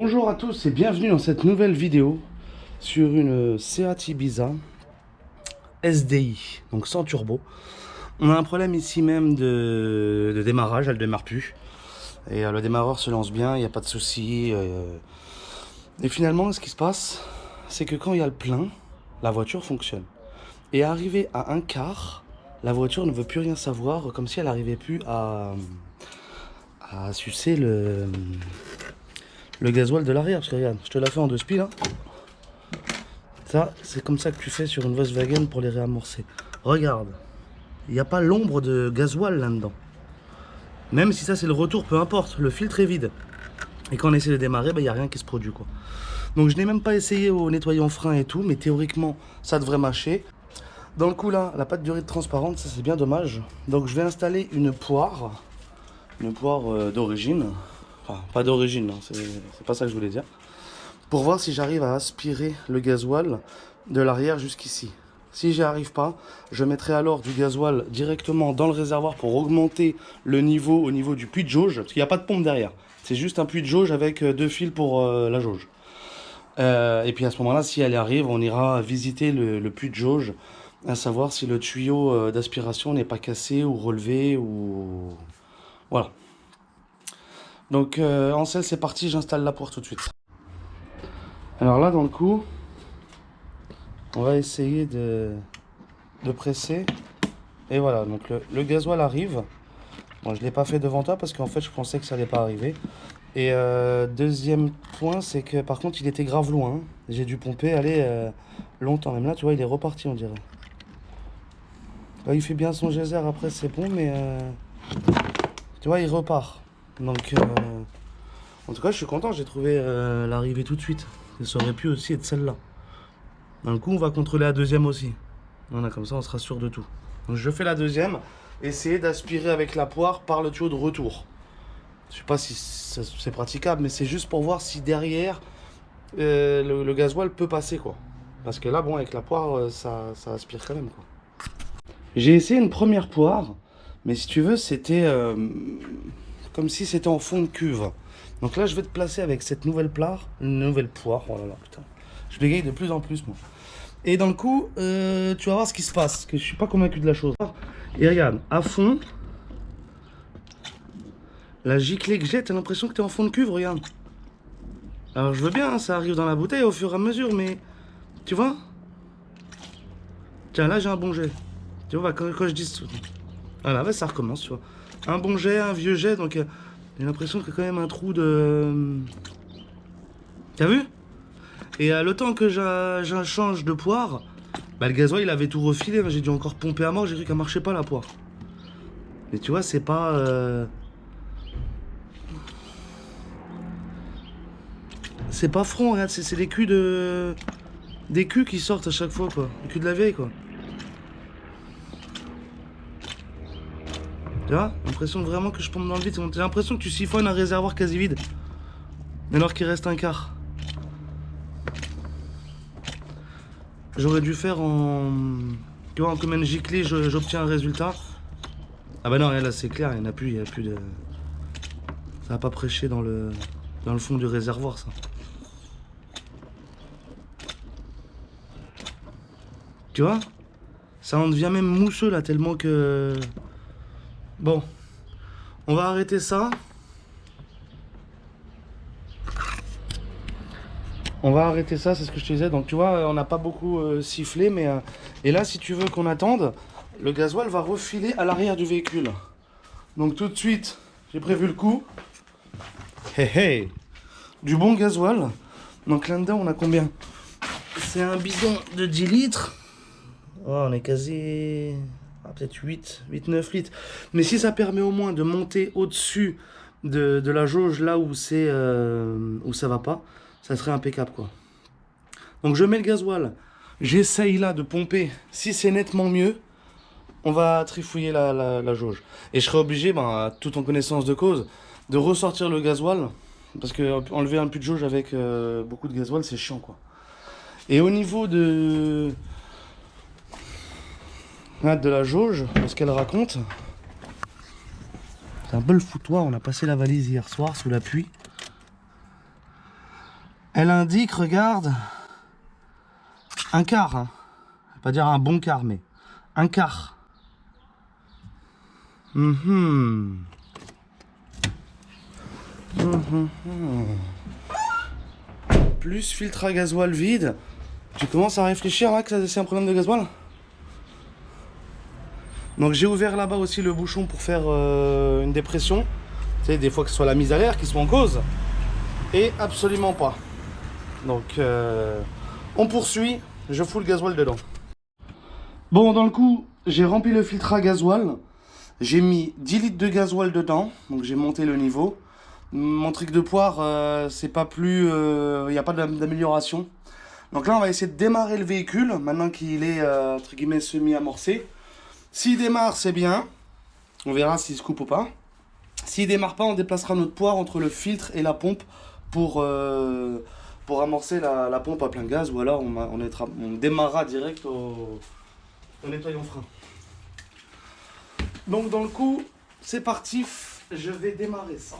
Bonjour à tous et bienvenue dans cette nouvelle vidéo sur une Seat Ibiza SDI, donc sans turbo. On a un problème ici même de démarrage, elle ne démarre plus. Et le démarreur se lance bien, il n'y a pas de souci. Et finalement, ce qui se passe, c'est que quand il y a le plein, la voiture fonctionne. Et arrivé à un quart, la voiture ne veut plus rien savoir, comme si elle n'arrivait plus à sucer le gasoil de l'arrière. Parce que regarde, je te la fais en deux spies là. Ça, c'est comme ça que tu fais sur une Volkswagen pour les réamorcer. Regarde, il n'y a pas l'ombre de gasoil là-dedans. Même si ça c'est le retour, peu importe, le filtre est vide. Et quand on essaie de démarrer, il n'y a rien qui se produit quoi. Donc je n'ai même pas essayé au nettoyant frein et tout, mais théoriquement ça devrait marcher. Dans le coup là, la pâte durite transparente, ça c'est bien dommage. Donc je vais installer une poire d'origine. Enfin, pas d'origine, c'est pas ça que je voulais dire. Pour voir si j'arrive à aspirer le gasoil de l'arrière jusqu'ici. Si j'y arrive pas, je mettrai alors du gasoil directement dans le réservoir pour augmenter le niveau au niveau du puits de jauge, parce qu'il n'y a pas de pompe derrière. C'est juste un puits de jauge avec deux fils pour la jauge. Et puis à ce moment-là, si elle arrive, on ira visiter le puits de jauge, à savoir si le tuyau d'aspiration n'est pas cassé ou relevé ou... Voilà. Donc en selle, c'est parti, j'installe la poire tout de suite. Alors là, dans le coup, on va essayer de presser. Et voilà, donc le gasoil arrive. Bon, je ne l'ai pas fait devant toi parce qu'en fait, je pensais que ça allait pas arriver. Et deuxième point, c'est que par contre, il était grave loin. J'ai dû pomper, aller longtemps. Même là, tu vois, il est reparti, on dirait. Là, il fait bien son geyser, après, c'est bon, mais tu vois, il repart. Donc, en tout cas, je suis content, j'ai trouvé l'arrivée tout de suite. Ça aurait pu aussi être celle-là. D'un coup, on va contrôler la deuxième aussi. Voilà, comme ça, on sera sûr de tout. Donc, je fais la deuxième. Essayer d'aspirer avec la poire par le tuyau de retour. Je sais pas si c'est praticable, mais c'est juste pour voir si derrière le gasoil peut passer, quoi. Parce que là, bon, avec la poire, ça aspire quand même, quoi. J'ai essayé une première poire, mais si tu veux, c'était comme si c'était en fond de cuve. Donc là, je vais te placer avec cette nouvelle poire. Oh là là, putain. Je bégaye de plus en plus, moi. Et dans le coup, tu vas voir ce qui se passe, parce que je suis pas convaincu de la chose. Et regarde, à fond, la giclée que j'ai, t'as l'impression que t'es en fond de cuve, regarde. Alors je veux bien, hein, ça arrive dans la bouteille au fur et à mesure, mais tu vois. Tiens, là j'ai un bon jet. Tu vois, quand je dis... Voilà, bah, ça recommence, tu vois. Un bon jet, un vieux jet, donc j'ai l'impression qu'il y a quand même un trou de... T'as vu? Et le temps que j'ai change de poire, bah, le gasoil il avait tout refilé, j'ai dû encore pomper à mort, j'ai cru qu'elle marchait pas la poire. Mais tu vois, c'est pas... C'est pas franc, regarde, c'est des culs de... Des culs qui sortent à chaque fois, quoi. Les culs de la vieille, quoi. Tu vois? L'impression vraiment que je pompe dans le vide. J'ai l'impression que tu siphonnes un réservoir quasi vide. Alors qu'il reste un quart. J'aurais dû faire en... Tu vois, en combien de giclées j'obtiens un résultat. Ah bah non, là c'est clair, il n'y en a plus, il n'y a plus de... Ça va pas prêcher dans le fond du réservoir, ça. Tu vois? Ça en devient même mousseux, là, tellement que... Bon. On va arrêter ça. On va arrêter ça, c'est ce que je te disais. Donc tu vois, on n'a pas beaucoup sifflé, mais... Et là, si tu veux qu'on attende, le gasoil va refiler à l'arrière du véhicule. Donc tout de suite, j'ai prévu le coup. Hey, hey. Du bon gasoil. Donc là-dedans, on a combien? C'est un bidon de 10 litres. Oh, on est quasi... peut-être 8-9 litres. Mais si ça permet au moins de monter au-dessus de la jauge, là où c'est où ça va pas, ça serait impeccable, quoi. Donc je mets le gasoil. J'essaye là de pomper. Si c'est nettement mieux, on va trifouiller la jauge. Et je serai obligé, tout en connaissance de cause, de ressortir le gasoil. Parce que enlever un puits de jauge avec beaucoup de gasoil, c'est chiant, quoi. Et au niveau de la jauge, ce qu'elle raconte, c'est un peu le foutoir. On a passé la valise hier soir sous la pluie. Elle indique, regarde, un quart. Hein. Je vais pas dire un bon quart, mais un quart. Plus filtre à gasoil vide. Tu commences à réfléchir là que c'est un problème de gasoil? Donc j'ai ouvert là-bas aussi le bouchon pour faire une dépression. Tu sais, des fois que ce soit la mise à l'air qui soit en cause. Et absolument pas. Donc on poursuit, je fous le gasoil dedans. Bon, dans le coup, j'ai rempli le filtre à gasoil. J'ai mis 10 litres de gasoil dedans. Donc j'ai monté le niveau. Mon truc de poire, c'est pas plus... Il n'y a pas d'amélioration. Donc là, on va essayer de démarrer le véhicule, maintenant qu'il est, entre guillemets, semi-amorcé. S'il démarre, c'est bien. On verra s'il se coupe ou pas. S'il démarre pas, on déplacera notre poire entre le filtre et la pompe pour amorcer la pompe à plein gaz. Ou alors, on démarrera direct au nettoyant frein. Donc, dans le coup, c'est parti. Je vais démarrer ça.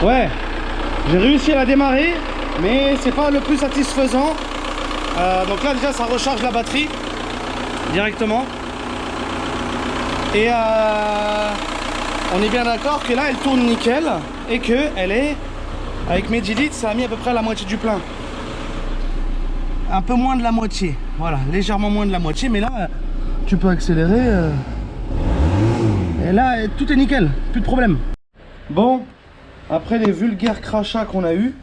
Ouais, j'ai réussi à la démarrer, mais c'est pas le plus satisfaisant. Donc là déjà ça recharge la batterie directement. Et on est bien d'accord que là elle tourne nickel et que elle est, avec mes 10 litres, ça a mis à peu près la moitié du plein. Un peu moins de la moitié, voilà, légèrement moins de la moitié, mais là tu peux accélérer. Et là tout est nickel, plus de problème. Bon. Après les vulgaires crachats qu'on a eu,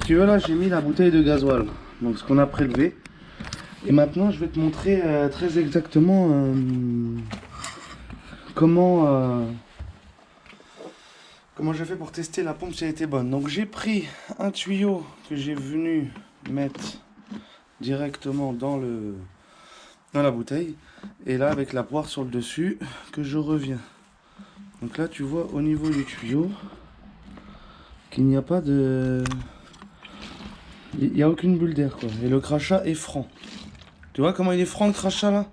si tu veux, là j'ai mis la bouteille de gasoil, donc ce qu'on a prélevé. Et maintenant je vais te montrer très exactement comment j'ai fait pour tester la pompe si elle était bonne. Donc j'ai pris un tuyau que j'ai venu mettre directement dans la bouteille, et là avec la poire sur le dessus que je reviens. Donc là tu vois au niveau du tuyau qu'il n'y a pas de... Il n'y a aucune bulle d'air quoi. Et le crachat est franc. Tu vois comment il est franc le crachat là?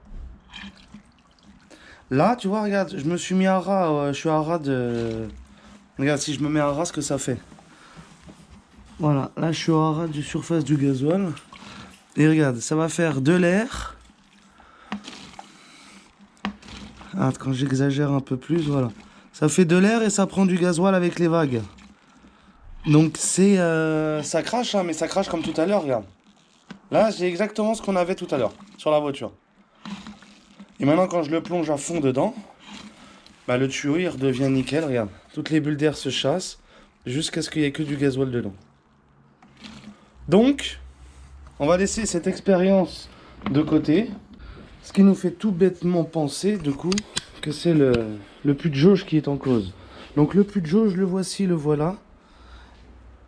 Là tu vois, regarde, je me suis mis à ras, je suis à ras de... Regarde, si je me mets à ras, ce que ça fait. Voilà, là je suis à ras du surface du gasoil. Et regarde, ça va faire de l'air. Ah, quand j'exagère un peu plus, voilà. Ça fait de l'air et ça prend du gasoil avec les vagues. Donc c'est ça crache hein, mais ça crache comme tout à l'heure, regarde. Là j'ai exactement ce qu'on avait tout à l'heure sur la voiture. Et maintenant quand je le plonge à fond dedans, bah, le tuyau il redevient nickel, regarde. Toutes les bulles d'air se chassent jusqu'à ce qu'il n'y ait que du gasoil dedans. Donc on va laisser cette expérience de côté. Ce qui nous fait tout bêtement penser du coup que c'est le puits de jauge qui est en cause. Donc le puits de jauge, le voici, le voilà.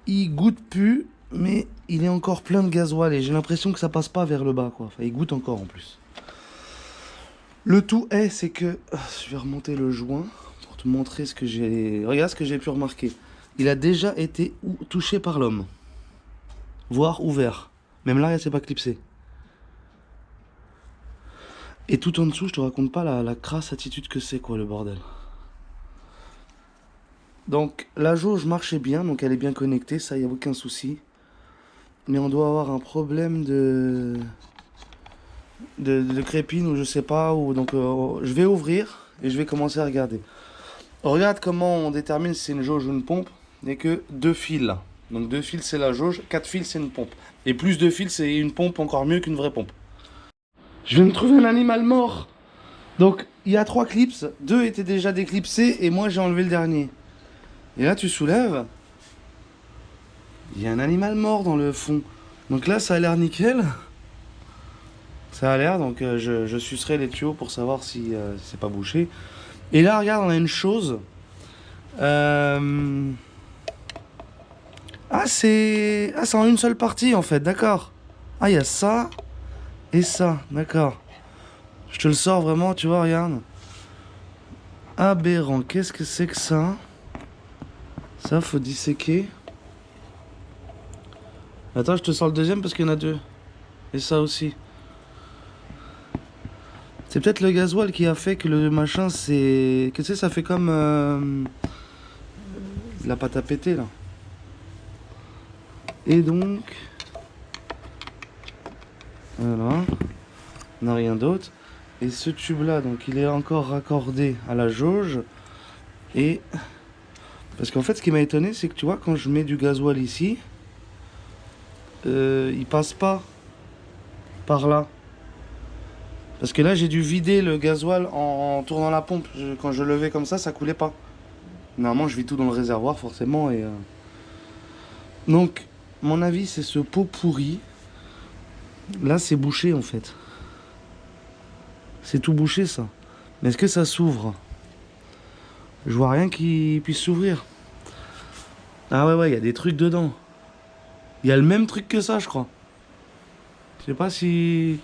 Il goûte plus, mais il est encore plein de gasoil et j'ai l'impression que ça passe pas vers le bas quoi. Enfin, il goûte encore en plus. Le tout est, c'est que je vais remonter le joint pour te montrer ce que j'ai. Regarde ce que j'ai pu remarquer. Il a déjà été touché par l'homme, voire ouvert. Même là, il s'est pas clipsé. Et tout en dessous, je te raconte pas la crasse attitude que c'est quoi le bordel. Donc la jauge marchait bien, donc elle est bien connectée, ça y a aucun souci. Mais on doit avoir un problème de crépine ou je sais pas, ou donc je vais ouvrir et je vais commencer à regarder. Regarde comment on détermine si c'est une jauge ou une pompe. Il n'y a que 2 fils là. Donc 2 fils c'est la jauge, 4 fils c'est une pompe. Et plus de fils c'est une pompe encore mieux qu'une vraie pompe. Je viens de trouver un animal mort. Donc il y a 3 clips, 2 étaient déjà déclipsés et moi j'ai enlevé le dernier. Et là tu soulèves, il y a un animal mort dans le fond. Donc là ça a l'air nickel. Ça a l'air, donc je sucerai les tuyaux pour savoir si c'est pas bouché. Et là regarde, on a une chose. Ah c'est en une seule partie en fait, d'accord. Ah il y a ça et ça, d'accord. Je te le sors vraiment, tu vois, regarde. Aberrant, qu'est-ce que c'est que ça? Ça, faut disséquer. Attends, je te sors le deuxième parce qu'il y en a 2. Et ça aussi. C'est peut-être le gasoil qui a fait que le machin c'est... Qu'est-ce que ça fait comme... la pâte à péter là. Et donc... Voilà. On n'a rien d'autre. Et ce tube là, donc il est encore raccordé à la jauge. Et... Parce qu'en fait ce qui m'a étonné c'est que tu vois quand je mets du gasoil ici, il passe pas par là. Parce que là j'ai dû vider le gasoil en tournant la pompe. Quand je levais comme ça coulait pas. Normalement je vis tout dans le réservoir forcément. Et donc mon avis c'est ce pot pourri. Là c'est bouché en fait. C'est tout bouché ça. Mais est-ce que ça s'ouvre? Je vois rien qui puisse s'ouvrir. Ah ouais, il y a des trucs dedans. Il y a le même truc que ça je crois. Je sais pas si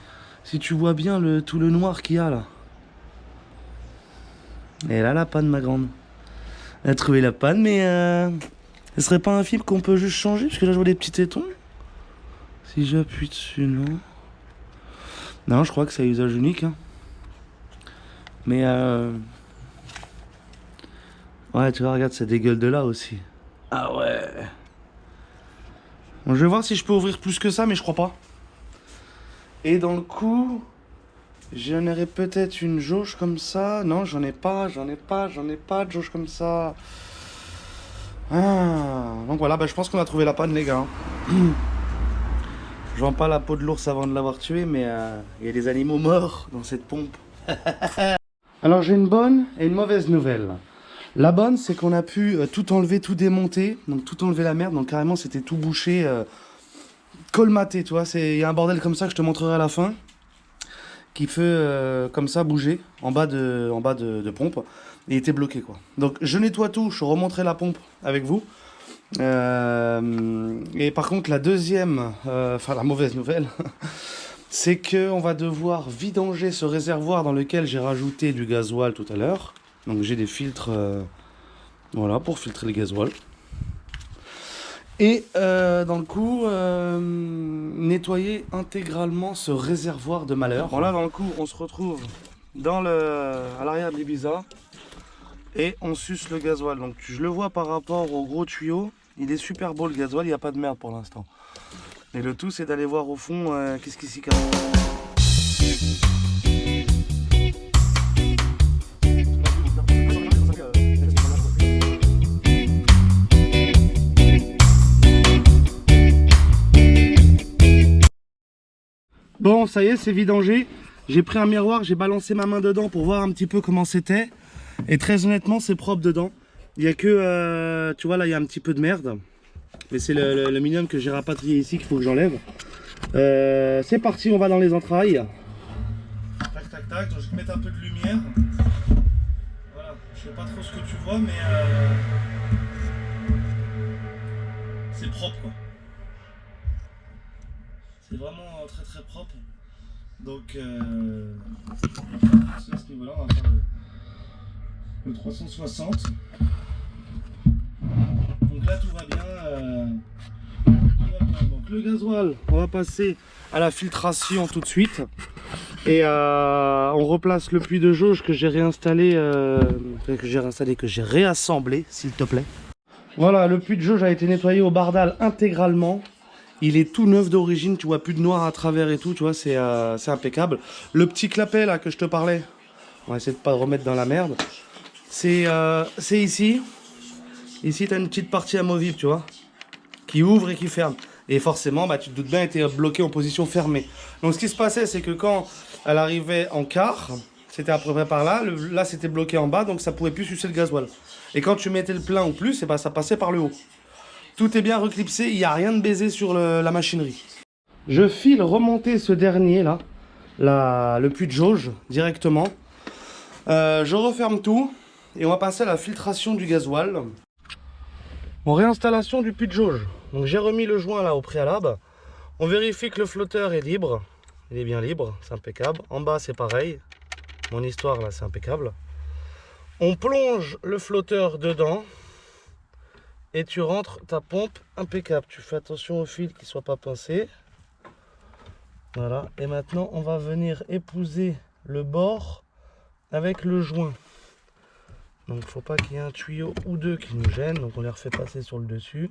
tu vois bien tout le noir qu'il y a là. Et là la panne ma grande. Elle a trouvé la panne mais ce serait pas un fil qu'on peut juste changer? Parce que là je vois des petits tétons. Si j'appuie dessus, non. Non, je crois que c'est à usage unique. Hein. Mais ouais, tu vois, regarde, ça dégueule de là aussi. Ah ouais. Bon, je vais voir si je peux ouvrir plus que ça, mais je crois pas. Et dans le coup, j'en aurais peut-être une jauge comme ça. Non, j'en ai pas de jauge comme ça. Ah. Donc voilà, bah, je pense qu'on a trouvé la panne, les gars. Je vends pas la peau de l'ours avant de l'avoir tué, mais il y a des animaux morts dans cette pompe. Alors j'ai une bonne et une mauvaise nouvelle. La bonne, c'est qu'on a pu tout enlever, tout démonter, donc tout enlever la merde, donc carrément c'était tout bouché, colmaté, tu vois. Il y a un bordel comme ça que je te montrerai à la fin, qui fait comme ça bouger en bas de pompe, et il était bloqué quoi. Donc je nettoie tout, je remonterai la pompe avec vous. Et par contre la deuxième, enfin la mauvaise nouvelle, c'est qu'on va devoir vidanger ce réservoir dans lequel j'ai rajouté du gasoil tout à l'heure. Donc j'ai des filtres, voilà, pour filtrer le gasoil. Et dans le coup, nettoyer intégralement ce réservoir de malheur. Bon là dans le coup, on se retrouve à l'arrière de l'Ibiza. Et on suce le gasoil. Donc je le vois par rapport au gros tuyau. Il est super beau le gasoil, il n'y a pas de merde pour l'instant. Et le tout c'est d'aller voir au fond qu'est-ce qui s'y cache. Bon ça y est, c'est vidangé. J'ai pris un miroir, j'ai balancé ma main dedans pour voir un petit peu comment c'était. Et très honnêtement c'est propre dedans. Il n'y a que, tu vois là il y a un petit peu de merde. Mais c'est le minimum que j'ai rapatrié ici qu'il faut que j'enlève. C'est parti, on va dans les entrailles. Tac tac tac, donc je vais te mettre un peu de lumière. Voilà, je sais pas trop ce que tu vois mais c'est propre quoi. C'est vraiment très très propre. Donc à ce niveau là on va faire le 360. Donc là tout va bien, Donc le gasoil, on va passer à la filtration tout de suite. Et on replace le puits de jauge que j'ai réinstallé, que j'ai réassemblé s'il te plaît. Voilà, le puits de jauge a été nettoyé au bardal intégralement. Il est tout neuf d'origine, tu vois, plus de noir à travers et tout, tu vois, c'est impeccable. Le petit clapet là que je te parlais, on va essayer de pas le remettre dans la merde. C'est ici. Ici, tu as une petite partie amovible, tu vois, qui ouvre et qui ferme. Et forcément, bah, tu te doutes bien, elle était bloquée en position fermée. Donc, ce qui se passait, c'est que quand elle arrivait en quart, c'était à peu près par là. Là, c'était bloqué en bas, donc ça pouvait plus sucer le gasoil. Et quand tu mettais le plein ou plus, et bah, ça passait par le haut. Tout est bien reclipsé, il n'y a rien de baisé sur la machinerie. Je file remonter ce dernier, là, le puits de jauge, directement. Je referme tout, et on va passer à la filtration du gasoil. En réinstallation du puits de jauge. Donc j'ai remis le joint là au préalable. On vérifie que le flotteur est libre. Il est bien libre, c'est impeccable. En bas c'est pareil. Mon histoire là c'est impeccable. On plonge le flotteur dedans. Et tu rentres ta pompe impeccable. Tu fais attention au fil qu'il ne soit pas pincé. Voilà. Et maintenant on va venir épouser le bord avec le joint. Donc il ne faut pas qu'il y ait un tuyau ou deux qui nous gênent. Donc on les refait passer sur le dessus.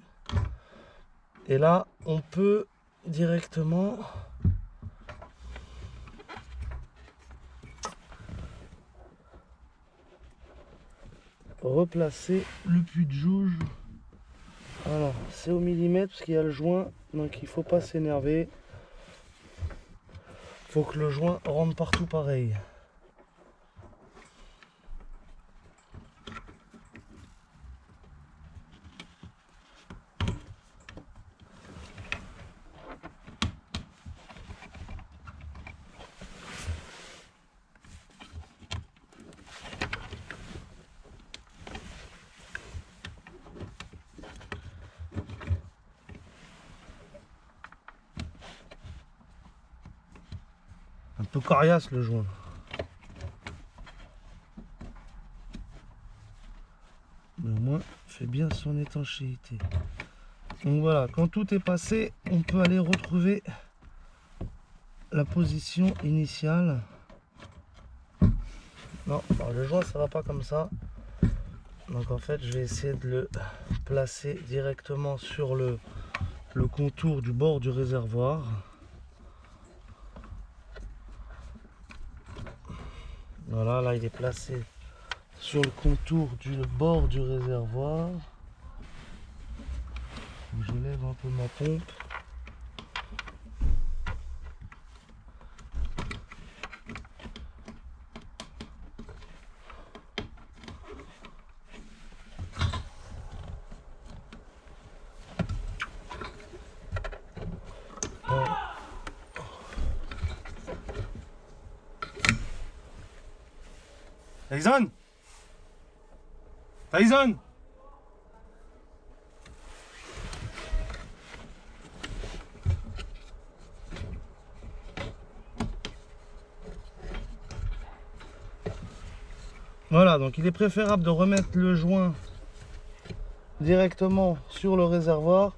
Et là, on peut directement replacer le puits de jauge. Alors, c'est au millimètre parce qu'il y a le joint, donc il faut pas s'énerver. Faut que le joint rentre partout pareil. Un peu coriace le joint. Mais au moins, il fait bien son étanchéité. Donc voilà, quand tout est passé, on peut aller retrouver la position initiale. Non, alors le joint ça va pas comme ça. Donc en fait, je vais essayer de le placer directement sur le contour du bord du réservoir. Voilà, là il est placé sur le contour du bord du réservoir. Je lève un peu ma pompe. Tyson! Tyson! Voilà, donc il est préférable de remettre le joint directement sur le réservoir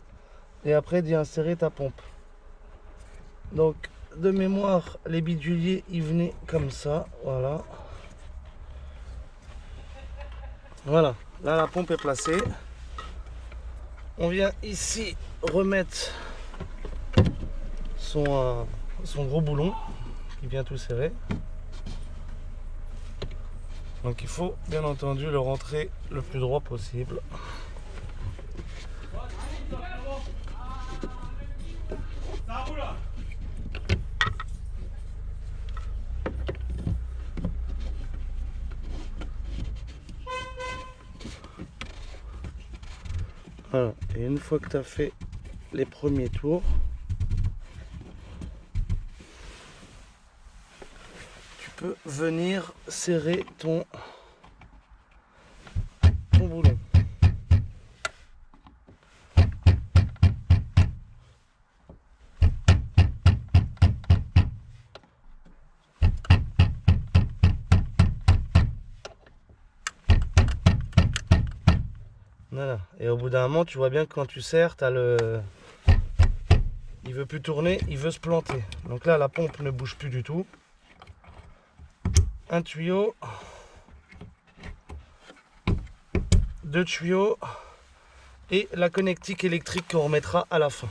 et après d'y insérer ta pompe. Donc de mémoire, les biduliers ils venaient comme ça, voilà. Voilà, là la pompe est placée. On vient ici remettre son gros boulon qui vient tout serrer. Donc il faut bien entendu le rentrer le plus droit possible. Voilà, et une fois que tu as fait les premiers tours, tu peux venir serrer ton boulon. Voilà, et au bout d'un moment, tu vois bien que quand tu serres, il veut plus tourner, il veut se planter. Donc là, la pompe ne bouge plus du tout. Un tuyau, deux tuyaux et la connectique électrique qu'on remettra à la fin.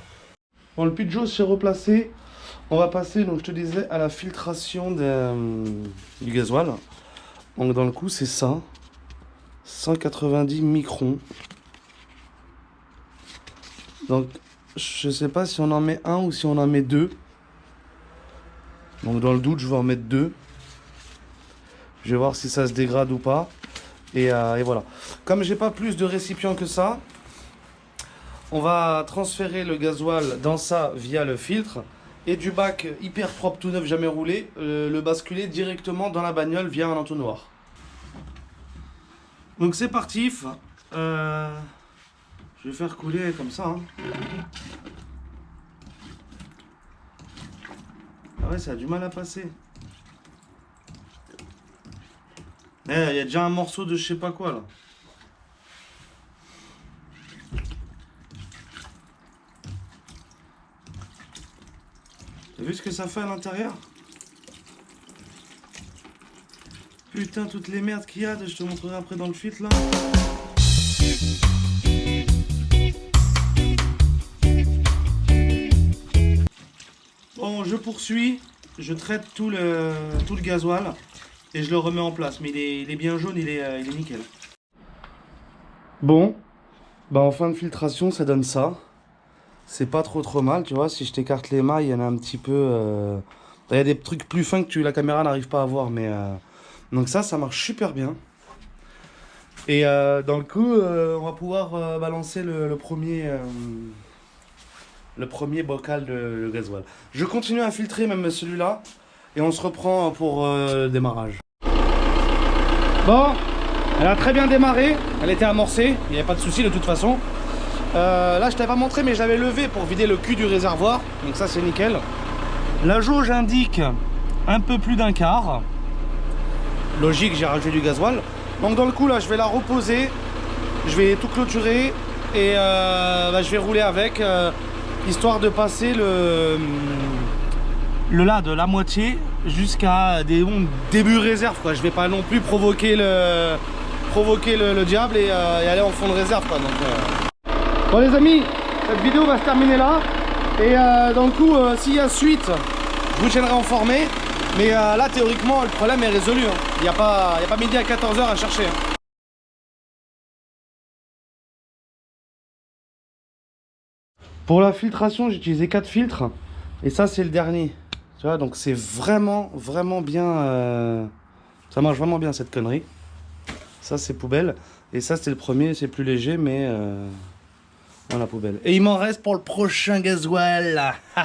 Bon, le puits de jauge s'est replacé. On va passer, donc je te disais, à la filtration du gasoil. Donc dans le coup, c'est ça. 190 microns. Donc je sais pas si on en met un ou si on en met deux. Donc dans le doute, je vais en mettre deux. Je vais voir si ça se dégrade ou pas. Et voilà. Comme j'ai pas plus de récipients que ça, on va transférer le gasoil dans ça via le filtre. Et du bac hyper propre, tout neuf, jamais roulé, le basculer directement dans la bagnole via un entonnoir. Donc c'est parti. Je vais faire couler comme ça. Hein. Ah ouais, ça a du mal à passer. Il y a déjà un morceau de je sais pas quoi là. T'as vu ce que ça fait à l'intérieur? Putain, toutes les merdes qu'il y a, je te montrerai après dans le filtre là. Bon, je poursuis, je traite tout le gasoil et je le remets en place. Mais il est bien jaune, il est nickel. Bon, bah en fin de filtration, ça donne ça. C'est pas trop mal, tu vois. Si je t'écarte les mailles, il y en a un petit peu. Il y a des trucs plus fins que la caméra n'arrive pas à voir, mais donc ça marche super bien. Et dans le coup, on va pouvoir balancer le premier bocal de gasoil. Je continue à filtrer même celui-là et on se reprend pour le démarrage. Bon, elle a très bien démarré, elle était amorcée, il n'y avait pas de souci de toute façon. Là je t'avais pas montré mais je l'avais levé pour vider le cul du réservoir, donc ça c'est nickel. La jauge indique un peu plus d'un quart. Logique, j'ai rajouté du gasoil. Donc dans le coup là je vais la reposer, je vais tout clôturer et je vais rouler avec. Histoire de passer le là de la moitié jusqu'à des début réserve quoi. Je vais pas non plus provoquer le diable et aller en fond de réserve quoi. Donc, Bon les amis, cette vidéo va se terminer là et dans le coup s'il y a suite je vous tiendrai informé, mais là théoriquement le problème est résolu hein. Il n'y a pas midi à 14 h à chercher hein. Pour la filtration, j'ai utilisé 4 filtres. Et ça, c'est le dernier. Tu vois, donc c'est vraiment bien. Ça marche vraiment bien cette connerie. Ça, c'est poubelle. Et ça, c'est le premier, c'est plus léger, mais dans la poubelle. Et il m'en reste pour le prochain gasoil.